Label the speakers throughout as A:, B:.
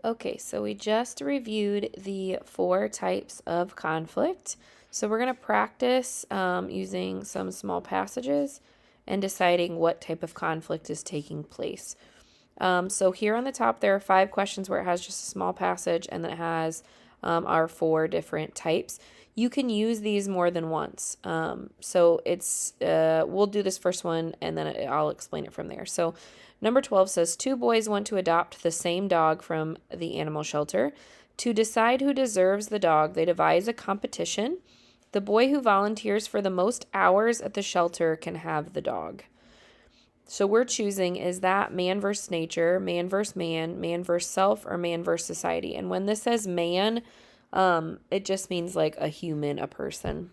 A: Okay, so we just reviewed the 4 types of conflict. So we're going to practice using some small passages and deciding what type of conflict is taking place. So here on the top, there are 5 questions where it has just a small passage and then it has our 4 different types. You can use these more than once. So we'll do this first one and then I'll explain it from there. So number 12 says 2 boys want to adopt the same dog from the animal shelter. To decide who deserves the dog, they devise a competition. The boy who volunteers for the most hours at the shelter can have the dog. So we're choosing, is that man versus nature, man versus man versus self, or man versus society? And when this says man, it just means like a human, a person.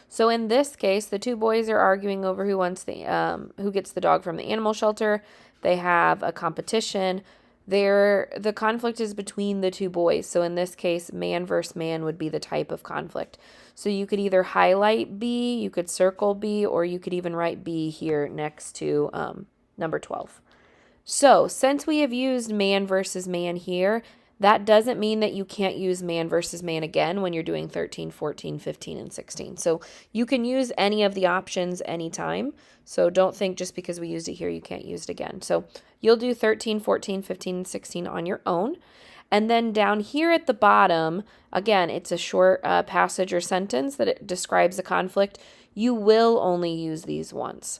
A: So in this case, the 2 boys are arguing over who gets the dog from the animal shelter. They have a competition. The conflict is between the 2 boys. So in this case, man versus man would be the type of conflict. So you could either highlight B, you could circle B, or you could even write B here next to number 12. So, since we have used man versus man here, that doesn't mean that you can't use man versus man again when you're doing 13, 14, 15, and 16. So, you can use any of the options anytime. So, don't think just because we used it here, you can't use it again. So, you'll do 13, 14, 15, and 16 on your own. And then down here at the bottom, again, it's a short passage or sentence that it describes the conflict. You will only use these once.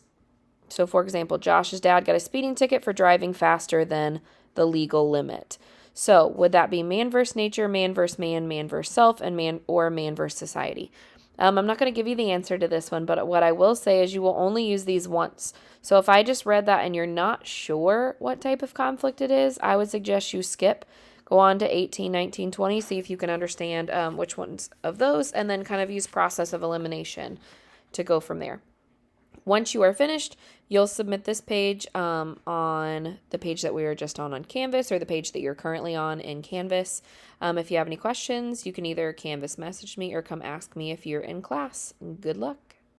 A: So, for example, Josh's dad got a speeding ticket for driving faster than the legal limit. So, would that be man versus nature, man versus man versus self, and man versus society? I'm not going to give you the answer to this one, but what I will say is you will only use these once. So, if I just read that and you're not sure what type of conflict it is, I would suggest you skip. Go on to 18, 19, 20, see if you can understand which ones of those, and then kind of use process of elimination to go from there. Once you are finished, you'll submit this page on the page that we were just on Canvas, or the page that you're currently on in Canvas. If you have any questions, you can either Canvas message me or come ask me if you're in class. Good luck.